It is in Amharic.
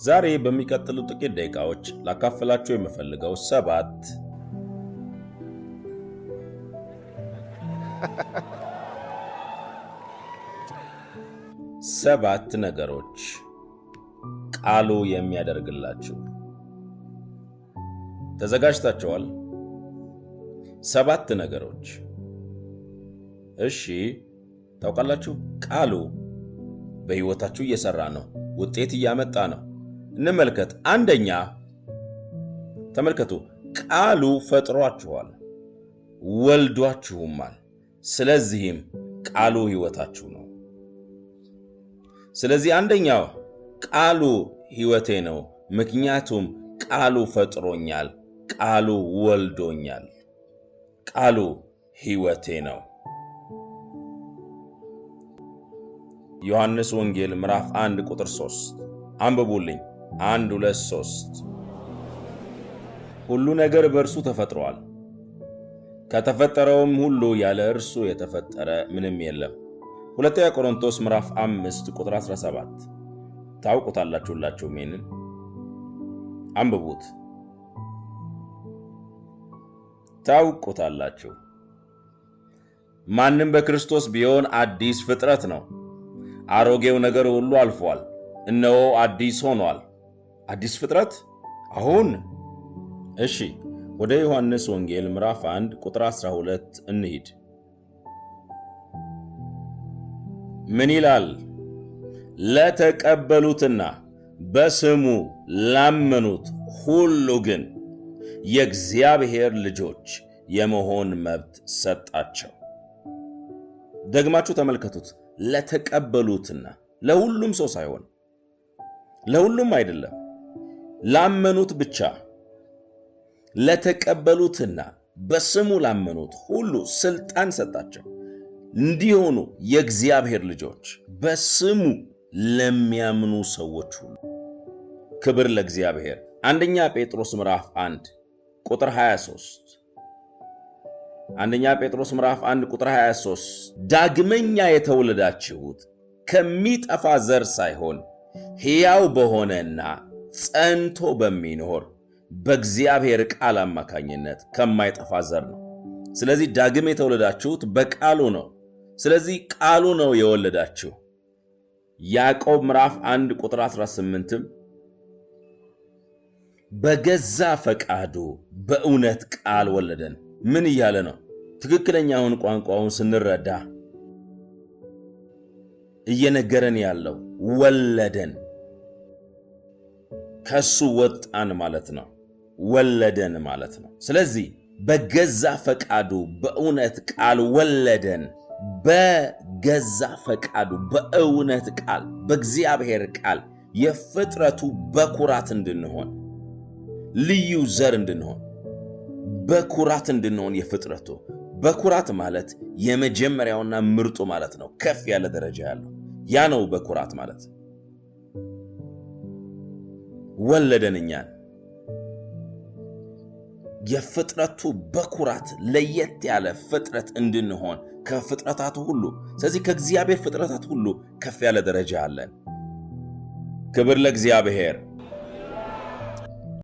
ዛሬ በሚቀጥሉ ጥቂት ደቂቃዎች ላካፈላችሁ የምፈልገው ሰባት ነገሮች ቃሉ የሚያደርግላችሁ። ተዘጋጅታችኋል? 7 ነገሮች። እሺ፣ ታውቃላችሁ ቃሉ በሕይወታችሁ እየሰራ ነው፣ ውጤት እያመጣ ነው። እንመልከት። አንደኛ ተመልከቱ፣ ቃሉ ፈጥሯችኋል፣ ወልዷችሁማል። ስለዚህም ቃሉ ሕይወታችሁ ነው። ስለዚህ አንደኛው ቃሉ ሕይወቴ ነው፣ ምክንያቱም ቃሉ ፈጥሮኛል፣ ቃሉ ወልዶኛል፣ ቃሉ ሕይወቴ ነው። ዮሐንስ ወንጌል ምዕራፍ 1 ቁጥር 3 አንብቡልኝ። 1 2 3 ሁሉ ነገር በእርሱ ተፈጥሯል፣ ከተፈጠረውም ሁሉ ያለ እርሱ የተፈጠረ ምንም የለም። 2 ቆሮንቶስ ምዕራፍ 5 ቁጥር 17 ታውቁታላችሁ። ሁላችሁም ይህንን አንብቡት፣ ታውቁታላችሁ። ማንም በክርስቶስ ቢሆን አዲስ ፍጥረት ነው፣ አሮጌው ነገር ሁሉ አልፏል፣ እነሆ አዲስ ሆኗል። አዲስ ፍጥረት አሁን። እሺ፣ ወደ ዮሐንስ ወንጌል ምዕራፍ 1 ቁጥር 12 እንሂድ። ምን ይላል? ለተቀበሉትና በስሙ ላመኑት ሁሉ ግን የእግዚአብሔር ልጆች የመሆን መብት ሰጣቸው። ደግማችሁ ተመልከቱት። ለተቀበሉትና፣ ለሁሉም ሰው ሳይሆን፣ ለሁሉም አይደለም፣ ላመኑት ብቻ። ለተቀበሉትና በስሙ ላመኑት ሁሉ ስልጣን ሰጣቸው እንዲሆኑ የእግዚአብሔር ልጆች፣ በስሙ ለሚያምኑ ሰዎች ሁሉ። ክብር ለእግዚአብሔር። አንደኛ ጴጥሮስ ምዕራፍ 1 ቁጥር 23 አንደኛ ጴጥሮስ ምዕራፍ 1 ቁጥር 23 ዳግመኛ የተወለዳችሁት ከሚጠፋ ዘር ሳይሆን ሕያው በሆነና ጸንቶ በሚኖር በእግዚአብሔር ቃል አማካኝነት ከማይጠፋ ዘር ነው። ስለዚህ ዳግም የተወለዳችሁት በቃሉ ነው። ስለዚህ ቃሉ ነው የወለዳችሁ። ያዕቆብ ምዕራፍ 1 ቁጥር 18ም በገዛ ፈቃዱ በእውነት ቃል ወለደን። ምን እያለ ነው? ትክክለኛውን ቋንቋውን ስንረዳ እየነገረን ያለው ወለደን፣ ከሱ ወጣን ማለት ነው። ወለደን ማለት ነው። ስለዚህ በገዛ ፈቃዱ በእውነት ቃል ወለደን። በገዛ ፈቃዱ በእውነት ቃል፣ በእግዚአብሔር ቃል የፍጥረቱ በኩራት እንድንሆን፣ ልዩ ዘር እንድንሆን፣ በኩራት እንድንሆን። የፍጥረቱ በኩራት ማለት የመጀመሪያውና ምርጡ ማለት ነው። ከፍ ያለ ደረጃ ያለው ያ ነው በኩራት ማለት። ወለደን እኛን የፍጥረቱ በኩራት፣ ለየት ያለ ፍጥረት እንድንሆን ከፍጥረታቱ ሁሉ። ስለዚህ ከእግዚአብሔር ፍጥረታት ሁሉ ከፍ ያለ ደረጃ አለን። ክብር ለእግዚአብሔር።